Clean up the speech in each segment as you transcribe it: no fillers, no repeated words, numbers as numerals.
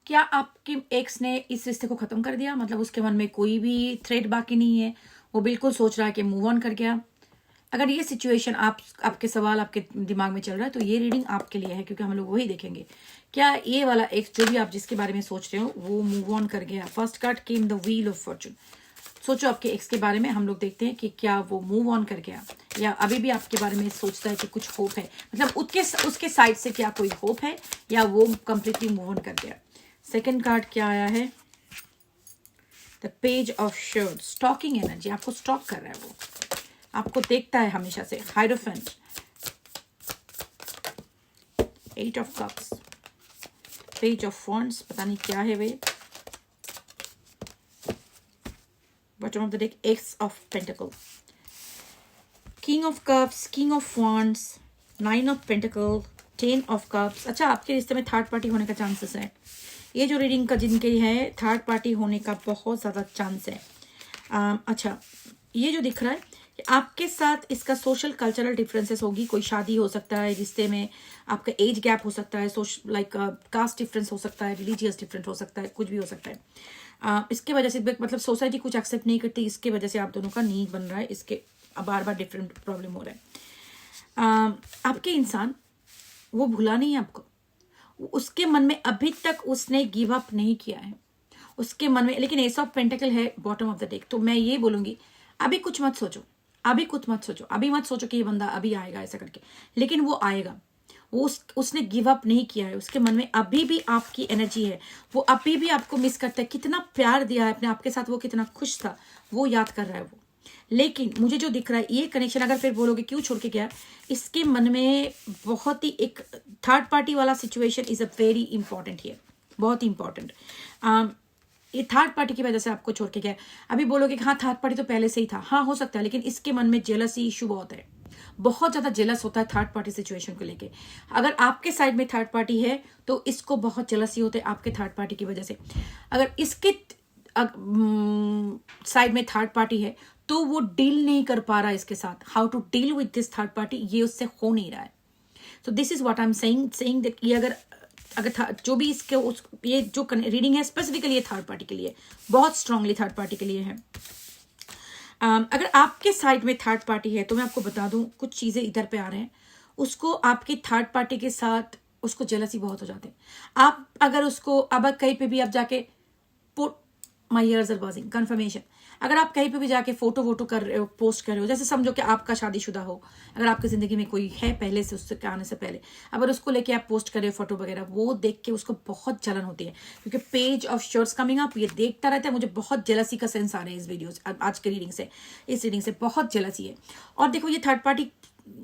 क्या आपके एक्स ने इस रिश्ते को खत्म कर दिया, मतलब उसके मन में कोई भी थ्रेड बाकी नहीं है, वो बिल्कुल सोच रहा है कि मूव ऑन कर गया? अगर ये सिचुएशन आपके सवाल आपके दिमाग में चल रहा है तो ये रीडिंग आपके लिए है, क्योंकि हम लोग वही देखेंगे क्या ये वाला एक्स जो भी आप जिसके बारे में सोच रहे हो वो मूव ऑन कर गया। First card came the wheel of Fortune. सोचो आपके एक्स के बारे में, हम लोग देखते हैं कि क्या वो मूव ऑन कर गया या अभी भी आपके बारे में सोचता है कि कुछ होप है, मतलब उसके साइड से क्या कोई होप है या वो कंप्लीटली मूव ऑन कर गया। सेकंड कार्ड क्या आया है? The page of swords. Stalking energy, आपको स्टॉक कर रहा है, वो आपको देखता है हमेशा से। Hierophant. Eight of cups. Page of wands, पता नहीं क्या है वे। Bottom of the deck six of pentacle. King of cups, king of wands, nine of pentacle, 10 of cups. अच्छा, आपके रिश्ते में थर्ड पार्टी होने का चांसेस है। ये जो रीडिंग का जिनके है थर्ड पार्टी होने का बहुत ज़्यादा चांस है। अच्छा, ये जो दिख रहा है कि आपके साथ इसका सोशल कल्चरल डिफरेंसेस होगी। कोई शादी हो सकता है रिश्ते में, आपका एज गैप हो सकता है, लाइक कास्ट डिफरेंस हो सकता है, रिलीजियस डिफरेंस हो सकता है, कुछ भी हो सकता है। इसके वजह से मतलब सोसाइटी कुछ एक्सेप्ट नहीं करती, इसके वजह से आप दोनों का नीड बन रहा है, इसके बार बार डिफरेंट प्रॉब्लम हो रहा है। आपके इंसान वो भूला नहीं है आपको, उसके मन में अभी तक उसने गिव अप नहीं किया है उसके मन में, लेकिन एस ऑफ पेंटिकल है बॉटम ऑफ द डेक। तो मैं ये बोलूंगी अभी कुछ मत सोचो, अभी कुछ मत सोचो, अभी मत सोचो कि ये बंदा अभी आएगा ऐसा करके, लेकिन वो आएगा। वो उसने गिव अप नहीं किया है, उसके मन में अभी भी आपकी एनर्जी है, वो अभी भी आपको मिस करता है। कितना प्यार दिया है अपने आपके साथ, वो कितना खुश था, वो याद कर रहा है वो। लेकिन मुझे जो दिख रहा है ये कनेक्शन, अगर फिर बोलोगे क्यों छोड़ के गया, इसके मन में बहुत ही एक थर्ड पार्टी वाला situation is a very important here, बहुत ही इंपॉर्टेंट। ये थर्ड पार्टी की वजह से आपको छोड़ के गया। अभी बोलोगे कि हाँ थर्ड पार्टी तो पहले से ही था, हाँ हो सकता है, लेकिन इसके मन में जेलसी इशू बहुत है, बहुत ज्यादा जेलस होता है थर्ड पार्टी सिचुएशन को लेके। अगर आपके साइड में थर्ड पार्टी है तो इसको बहुत जेलसी होते है आपके थर्ड पार्टी की वजह से। अगर इसके साइड में थर्ड पार्टी है तो वो डील नहीं कर पा रहा है इसके साथ, how to deal with this third party, ये उससे हो नहीं रहा है। So this is what I am saying that ये अगर जो भी इसके ये जो रीडिंग है स्पेसिफिकली ये थर्ड पार्टी के लिए, बहुत स्ट्रांगली थर्ड पार्टी के लिए है। अगर आपके साइड में थर्ड पार्टी है तो मैं आपको बता दूं कुछ चीजें इधर पे आ रहे हैं, उसको आपकी थर्ड पार्टी के साथ उसको जेलसी बहुत हो जाते हैं। आप अगर उसको अब कहीं पे भी आप जाके put my ears are buzzing confirmation, अगर आप कहीं पे भी जाके फोटो वोटो कर रहे हो, पोस्ट कर रहे हो, जैसे समझो कि आपका शादीशुदा हो, अगर आपकी जिंदगी में कोई है पहले से, उससे आने से पहले, अगर उसको लेके आप पोस्ट कर रहे हो फोटो वगैरह, वो देख के उसको बहुत जलन होती है, क्योंकि page of shirts coming up ये देखता रहता है। मुझे बहुत जेलसी का सेंस आ रहा है इस वीडियो आज के रीडिंग से, इस रीडिंग से बहुत जेलसी है। और देखो ये थर्ड पार्टी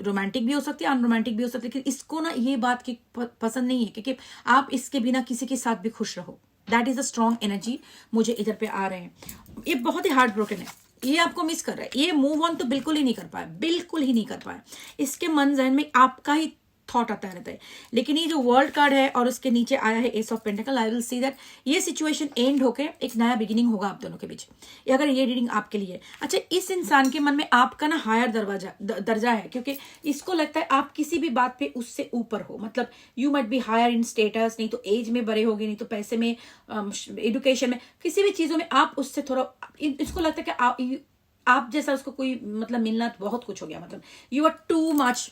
रोमांटिक भी हो सकती है, अनरोमांटिक भी हो सकती है, लेकिन इसको ना ये बात की पसंद नहीं है क्योंकि आप इसके बिना किसी के साथ भी खुश रहो। That is a strong energy मुझे इधर पे आ रहे हैं। ये बहुत ही हार्ट ब्रोकन है, ये आपको मिस कर रहा है, ये मूव ऑन तो बिल्कुल ही नहीं कर पाया, बिल्कुल ही नहीं कर पाया। इसके मन जहन में आपका ही थॉट आता रहता है। लेकिन ये जो वर्ल्ड कार्ड है और उसके नीचे आया है S of pentacle, I will see that ये सिचुएशन एंड होके एक नया बिगिनिंग होगा आप दोनों के बीच, अगर ये रीडिंग आपके लिए। अच्छा, इस इंसान के मन में आपका ना हायर दर्जा है, क्योंकि इसको लगता है आप किसी भी बात पे उससे ऊपर हो, मतलब you might be higher in status, नहीं तो एज में बड़े होगे, नहीं तो पैसे में, एडुकेशन में, किसी भी चीजों में आप उससे थोड़ा, इसको लगता है कि आप जैसा उसको कोई मतलब मिलना बहुत कुछ हो गया, मतलब you are too much,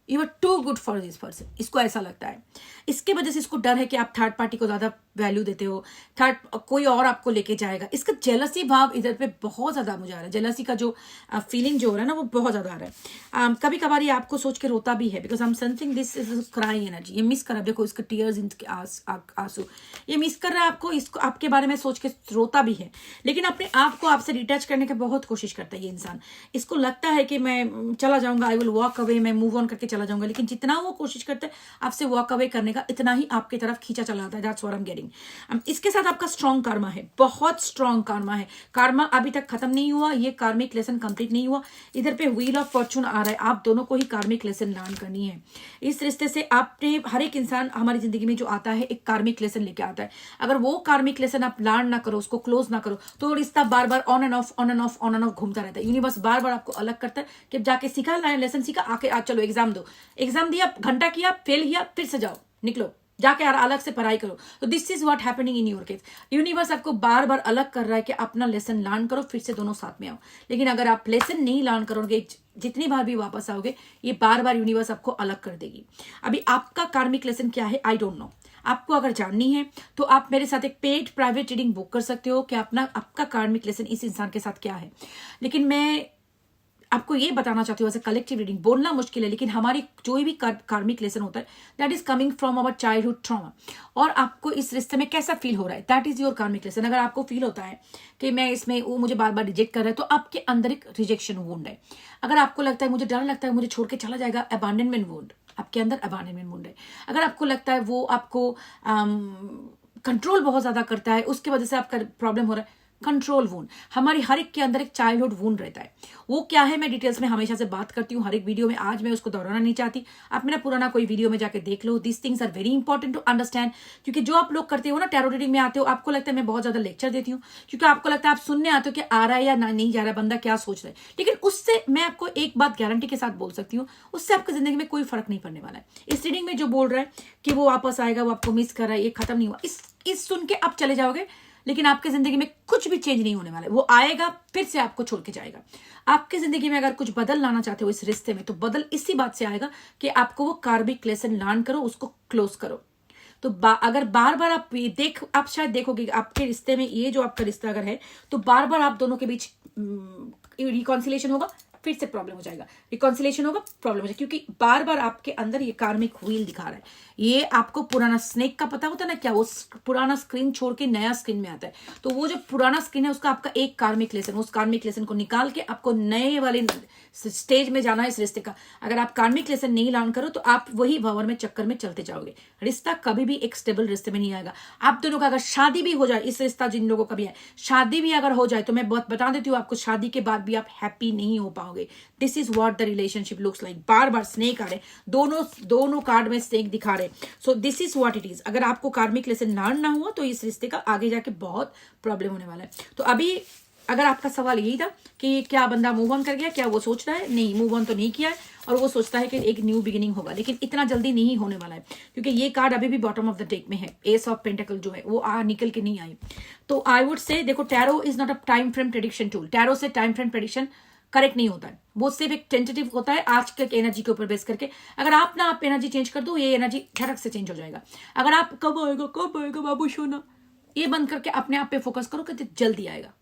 you are too good for this person, इसको ऐसा लगता है। इसके वजह से इसको डर है कि आप थर्ड पार्टी को ज्यादा वैल्यू देते हो, थर्ड कोई और आपको लेके जाएगा। इसका जेलसी भाव इधर पे बहुत ज्यादा मुझे आ रहा है, जेलसी का जो फीलिंग जो हो रहा है ना वो बहुत ज्यादा आ रहा है। कभी कभार ये आपको सोच के रोता भी है, because I am sensing this is cry energy. ये मिस कर रहा है, देखो इसका टीयर्स इन आंसू, ये मिस कर रहा है आपको, इसको आपके बारे में सोच के रोता भी है, लेकिन अपने आप को आपसे डिटैच करने की बहुत कोशिश करता है ये इंसान। इसको लगता है कि मैं चला जाऊंगा, आई विल वॉक अवे, मैं मूव ऑन करके चला जाऊंगा, लेकिन जितना वो कोशिश करता है आपसे वॉक अवे करने का, इतना ही आपकी तरफ खींचा चला आता है। That's what I am getting. इसके साथ आपका स्ट्रॉन्ग कार्मा है, बहुत स्ट्रॉन्ग कार्मा है। कार्मा अभी तक खत्म नहीं हुआ, ये कार्मिक लेसन कंप्लीट नहीं हुआ। इधर पे व्हील ऑफ फॉर्चून आ रहा है, आप दोनों को ही कार्मिक लेसन लर्न करनी है। इस रिश्ते से आपने, हर एक इंसान हमारी जिंदगी में जो आता है एक कार्मिक लेसन लेके आता है। अगर वो कार्मिक लेसन आप लर्न ना करो, उसको क्लोज ना करो, तो रिश्ता बार बार on and off, on and off, on and off घूमता रहता है। यूनिवर्स बार बार आपको अलग करता है कि जाके सीखा लेसन सीखा, आके आज चलो एग्जाम दो, एग्जाम दिया, घंटा किया, फेल किया, फिर से जाओ, निकलो, जाके अलग से पढ़ाई करो। तो this is what happening in your case. Universe आपको बार बार अलग कर रहा है कि अपना लेसन लर्न करो, फिर से दोनों साथ में आओ। लेकिन अगर आप लेसन नहीं लर्न करोगे, जितनी बार भी वापस आओगे, ये बार बार यूनिवर्स आपको अलग कर देगी। अभी आपका कार्मिक लेसन क्या है, आई डोंट नो। आपको अगर जाननी है तो आप मेरे साथ एक पेड प्राइवेट रीडिंग बुक कर सकते हो कि आपका कार्मिक लेसन इस इंसान के साथ क्या है। लेकिन मैं आपको ये बताना चाहती हूँ, ऐसे कलेक्टिव रीडिंग बोलना मुश्किल है, लेकिन हमारी जो भी कार्मिक लेसन होता है that is coming from our childhood trauma. और आपको इस रिश्ते में कैसा फील हो रहा है, दैट इज योर कार्मिक लेसन। अगर आपको फील होता है कि मैं इसमें, वो मुझे बार बार रिजेक्ट कर रहा है, तो आपके अंदर एक रिजेक्शन वुंड है। अगर आपको लगता है मुझे डर लगता है मुझे छोड़ के चला जाएगा, अबैंडनमेंट वुंड, आपके अंदर अबैंडनमेंट वुंड है। अगर आपको लगता है वो आपको कंट्रोल बहुत ज्यादा करता है, उसकी वजह से आपका प्रॉब्लम हो रहा है, कंट्रोल वूंड। हमारी हर एक के अंदर एक चाइल्डहुड वूंड रहता है। वो क्या है मैं डिटेल्स में हमेशा से बात करती हूँ हर एक वीडियो में, आज मैं उसको दोहराना नहीं चाहती। आप मेरा पुराना कोई वीडियो में जाके देख लो। This things are very important to understand. क्योंकि जो आप लोग करते हो ना, टैरो रीडिंग में आते हो, आपको लगता है मैं बहुत ज्यादा लेक्चर देती हूँ, क्योंकि आपको लगता है आप सुनने आते हो कि आ रहा है या नहीं जा रहा है, बंदा क्या सोच रहा है। लेकिन उससे मैं आपको एक बात गारंटी के साथ बोल सकती हूँ, उससे आपकी जिंदगी में कोई फर्क नहीं पड़ने वाला है। इस रीडिंग में जो बोल रहा है कि वो वापस आएगा, वो आपको मिस कर रहा है, ये खत्म नहीं हुआ, इस सुन के आप चले जाओगे, लेकिन आपकी जिंदगी में कुछ भी चेंज नहीं होने वाला है। वो आएगा फिर से आपको छोड़ के जाएगा। आपकी जिंदगी में अगर कुछ बदल लाना चाहते हो इस रिश्ते में, तो बदल इसी बात से आएगा कि आपको वो कार्मिक लेसन लर्न करो, उसको क्लोज करो। तो अगर बार बार आप शायद देखोगे आपके रिश्ते में, ये जो आपका रिश्ता अगर है, तो बार बार आप दोनों के बीच रिकॉन्सिलेशन होगा, फिर से प्रॉब्लम हो जाएगा, रिकॉन्सिलेशन होगा, प्रॉब्लम हो जाएगा, क्योंकि बार बार आपके अंदर ये कार्मिक व्हील दिखा रहा है। ये आपको पुराना स्नेक का पता होता है ना क्या, वो पुराना स्क्रीन छोड़ के नया स्क्रीन में आता है। तो वो जो पुराना स्क्रीन है उसका आपका एक कार्मिक लेसन, उस कार्मिक लेसन को निकाल के आपको नए वाले स्टेज में जाना है इस रिश्ते का। अगर आप कार्मिक लेसन नहीं लर्न करो तो आप वही भंवर में चक्कर में चलते जाओगे। रिश्ता कभी भी एक स्टेबल रिश्ते में नहीं आएगा। आप दोनों का अगर शादी भी हो जाए, इस रिश्ता जिन लोगों का भी है, शादी भी अगर हो जाए, तो मैं बहुत बता देती हूँ आपको, शादी के बाद भी आप हैप्पी नहीं हो पाओगे। This is what the relationship looks like. बार बार स्नेक आ रहे, दोनों कार्ड में स्नेक दिखा रहे। So this is what it is. अगर आपको कार्मिक लेसन लर्न ना हुआ तो इस रिश्ते का आगे जाके बहुत प्रॉब्लम होने वाला है। तो अभी अगर आपका सवाल यही था कि क्या बंदा मूव ऑन कर गया, क्या वो सोच रहा है, नहीं मूव ऑन तो नहीं किया है, और वो सोचता है कि एक न्यू बिगिनिंग होगा, लेकिन इतना जल्दी नहीं होने वाला है, क्योंकि ये कार्ड अभी भी बॉटम ऑफ द डेक में है। एस ऑफ पेंटिकल जो है वो निकल के नहीं आई। तो आई वुड से, देखो, tarot is not a time frame prediction tool. Tarot से टाइम फ्रेम प्रेडिक्शन करेक्ट नहीं होता है, वो सिर्फ एक टेंटेटिव होता है आज के एनर्जी के ऊपर बेस करके। अगर आप एनर्जी चेंज कर दो, ये एनर्जी झटक से चेंज हो जाएगा। अगर आप कब आएगा बाबू सोना, ये बंद करके अपने आप पे फोकस करो कि जल्दी आएगा,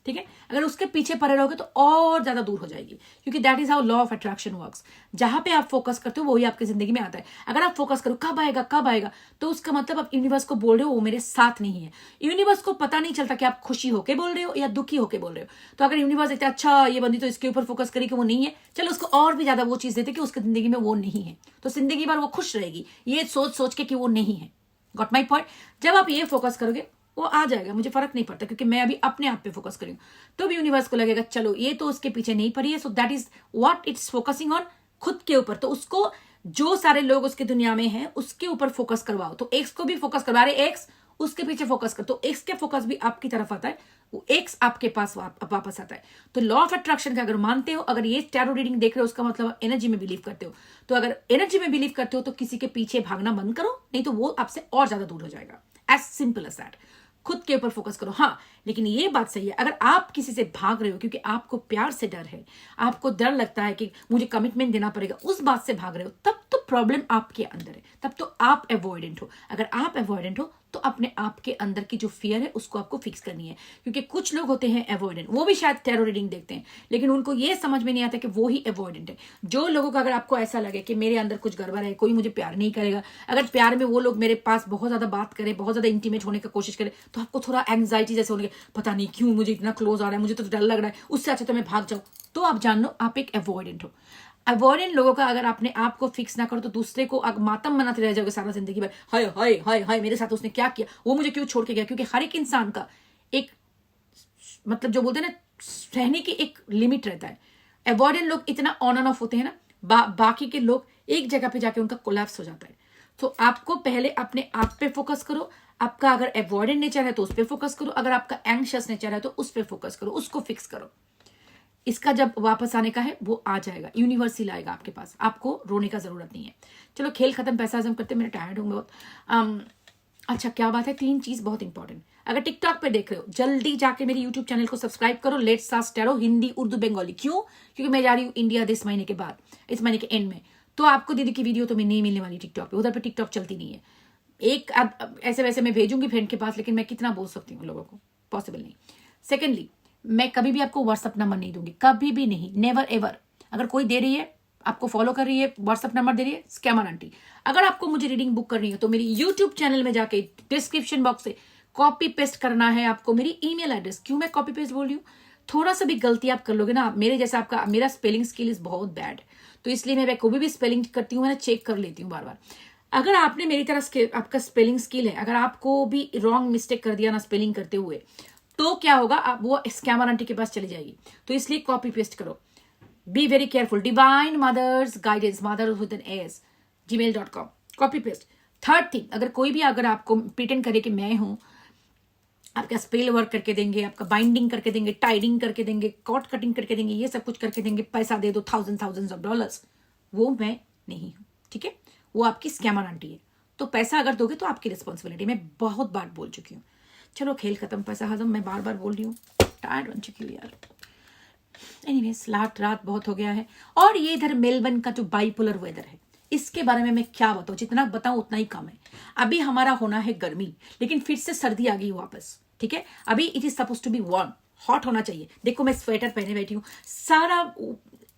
ठीक है। अगर उसके पीछे पड़े रहोगे तो और ज्यादा दूर हो जाएगी, क्योंकि that is how law of attraction works. जहां पे आप फोकस करते हो वही आपकी जिंदगी में आता है। अगर आप फोकस करो कब आएगा, तो उसका मतलब आप यूनिवर्स को बोल रहे हो वो मेरे साथ नहीं है। यूनिवर्स को पता नहीं चलता कि आप खुशी होके बोल रहे हो या दुखी होके बोल रहे हो। तो अगर यूनिवर्स देखते अच्छा ये बंदी तो इसके ऊपर फोकस करी कि वो नहीं है, चलो उसको और भी ज्यादा वो चीज देते कि उसकी जिंदगी में वो नहीं है, तो जिंदगी भर वो खुश रहेगी ये सोच के कि वो नहीं है। Got my point. जब आप ये फोकस करोगे वो आ जाएगा, मुझे फर्क नहीं पड़ता, क्योंकि मैं अभी अपने आप पे फोकस करूँ। तो भी यूनिवर्स को लगेगा चलो ये तो उसके पीछे नहीं पड़ी है, so that is what it's focusing on, खुद के ऊपर। तो उसको जो सारे लोग उसकी दुनिया में हैं उसके ऊपर फोकस करवाओ। तो एक्स को भी फोकस करवा रहे, एक्स उसके पीछे फोकस कर, तो एक्स के फोकस भी आपकी तरफ आता है, वो एक्स आपके पास वापस आता है। तो लॉ ऑफ अट्रैक्शन का अगर मानते हो, अगर ये टैरो रीडिंग देख रहे हो, उसका मतलब एनर्जी में बिलीव करते हो। तो अगर एनर्जी में बिलीव करते हो तो किसी के पीछे भागना बंद करो, नहीं तो वो आपसे और ज्यादा दूर हो जाएगा। As simple as that. खुद के ऊपर फोकस करो। हाँ, लेकिन ये बात सही है, अगर आप किसी से भाग रहे हो क्योंकि आपको प्यार से डर है, आपको डर लगता है कि मुझे कमिटमेंट देना पड़ेगा, उस बात से भाग रहे हो, तब तो प्रॉब्लम आपके अंदर है, तब तो आप अवॉइडेंट हो। अगर आप अवॉइडेंट हो तो अपने आप के अंदर की जो फियर है उसको आपको फिक्स करनी है। क्योंकि कुछ लोग होते हैं अवॉइडेंट, वो भी शायद टैरो रीडिंग देखते हैं, लेकिन उनको ये समझ में नहीं आता कि वो ही अवॉइडेंट है। जो लोगों का, अगर आपको ऐसा लगे कि मेरे अंदर कुछ गड़बड़ है, कोई मुझे प्यार नहीं करेगा, अगर प्यार में वो लोग मेरे पास बहुत ज्यादा बात करें, बहुत ज्यादा इंटीमेट होने की कोशिश करें, तो आपको थोड़ा एंग्जाइटी जैसे होने, पता नहीं क्यों मुझे इतना क्लोज आ रहा है, मुझे तो डर लग रहा है, उससे अच्छा तो मैं भाग जाऊं, तो आप जान लो आप एक अवॉइडेंट हो। अवॉइडेंट लोगों का अगर अपने आप को फिक्स ना करो तो दूसरे को मातम बनाते रह जाओगे सारा जिंदगी भर, हाय हाय हाय हाय मेरे साथ उसने क्या किया, वो मुझे क्यों छोड़ के गया। क्योंकि हर एक इंसान का एक, मतलब जो बोलते हैं ना, सहने की एक लिमिट रहता है। अवॉइडेंट लोग इतना ऑन एंड ऑफ होते हैं ना, बाकी के लोग एक जगह पे जाके उनका कोलैप्स हो जाता है। तो आपको पहले अपने आप पे फोकस करो। आपका अगर अवॉइडेंट नेचर है तो उस पर फोकस करो, अगर आपका एंग्शियस नेचर है तो उस पर फोकस करो, उसको फिक्स करो। इसका जब वापस आने का है वो आ जाएगा, यूनिवर्सल आएगा आपके पास, आपको रोने का जरूरत नहीं है। चलो खेल खत्म, पैसा हजम करते, मैं टायर्ड हूँ बहुत। अच्छा क्या बात है, 3 चीज बहुत इंपॉर्टेंट। अगर टिकटॉक पे देख रहे हो जल्दी जाके मेरे यूट्यूब चैनल को सब्सक्राइब करो, let's ask tarot Hindi Urdu Bengali. क्यों? क्योंकि मैं जा रही हूँ इंडिया इस महीने के बाद, इस महीने के एंड में, तो आपको दीदी की वीडियो तो मैं नहीं मिलने वाली टिकटॉक पे, उधर पे टिकटॉक चलती नहीं है। एक अब ऐसे वैसे मैं भेजूंगी फ्रेंड के पास, लेकिन मैं कितना बोल सकती हूँ लोगों को, पॉसिबल नहीं। सेकेंडली, मैं कभी भी आपको व्हाट्सअप नंबर नहीं दूंगी, कभी भी नहीं, नेवर एवर। अगर कोई दे रही है, आपको फॉलो कर रही है, व्हाट्सअप नंबर दे रही है, स्कैमर आंटी। अगर आपको मुझे रीडिंग बुक करनी है तो मेरी यूट्यूब चैनल में जाके डिस्क्रिप्शन बॉक्स से कॉपी पेस्ट करना है आपको मेरी ईमेल एड्रेस। क्यों मैं कॉपी पेस्ट बोल रही हूँ? थोड़ा सा भी गलती आप कर लोगे ना, मेरे जैसा आपका, मेरा स्पेलिंग स्किल इज बहुत बैड, तो इसलिए मैं कोई भी स्पेलिंग करती हूँ, मैं चेक कर लेती हूँ बार बार। अगर आपने मेरी तरह आपका स्पेलिंग स्किल है, अगर आपको भी रॉन्ग मिस्टेक कर दिया ना स्पेलिंग करते हुए, तो क्या होगा, आप वो स्कैमर आंटी के पास चली जाएगी। तो इसलिए कॉपी पेस्ट करो, be very careful. Divine mothers guidance, mother with an S, gmail.com, copy paste. Third thing, अगर कोई भी अगर आपको प्रिटेंड करे कि मैं हूं, आपका स्पेल वर्क करके देंगे, आपका बाइंडिंग करके देंगे, टाइडिंग करके देंगे, कॉट कटिंग करके देंगे, ये सब कुछ करके देंगे, पैसा दे दो थाउजेंड्स ऑफ डॉलर्स, वो मैं नहीं हूं, ठीक है? वो आपकी स्कैमर आंटी है। तो पैसा अगर दोगे तो आपकी रिस्पॉन्सिबिलिटी, मैं बहुत बार बोल चुकी हूँ। चलो खेल खत्म, पैसा हजम, मैं बार बार बोल रही हूँ, टायर्ड बन चुकी हूँ यार। एनीवेज, रात बहुत हो गया है। और ये इधर मेलबर्न का जो बाइपोलर वेदर है, इसके बारे में मैं क्या बताऊं, जितना बताऊं उतना ही कम है। अभी हमारा होना है गर्मी, लेकिन फिर से सर्दी आ गई वापस, ठीक है? अभी it is suppose to be warm, hot होना चाहिए। देखो मैं स्वेटर पहने बैठी हूँ,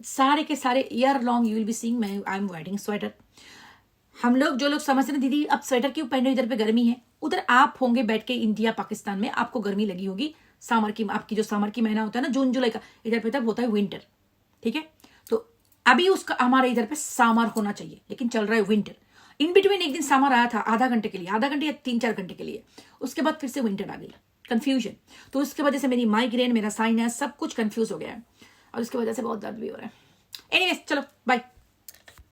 सारे के सारे year long you will be seeing मैं आई एम वेयरिंग स्वेटर। हम लोग जो लोग समझते हैं दीदी अब स्वेटर क्यों पहने, इधर पे गर्मी है, उधर आप होंगे बैठ के इंडिया पाकिस्तान में, आपको गर्मी लगी होगी। समर की, आपकी जो समर की महीना होता है ना, जून जुलाई का, इधर पे तब होता है विंटर, ठीक है? तो अभी उसका हमारे इधर पे समर होना चाहिए, लेकिन चल रहा है विंटर। इन बिटवीन एक दिन समर आया था, आधा घंटे के लिए, आधा घंटे या 3-4 घंटे के लिए, उसके बाद फिर से विंटर आ गई, कंफ्यूजन। तो उसकी वजह से मेरी माइग्रेन, मेरा साइनस, सब कुछ कंफ्यूज हो गया है, और उसकी वजह से बहुत दर्द भी हो रहा है। एनीवेज, चलो बाय।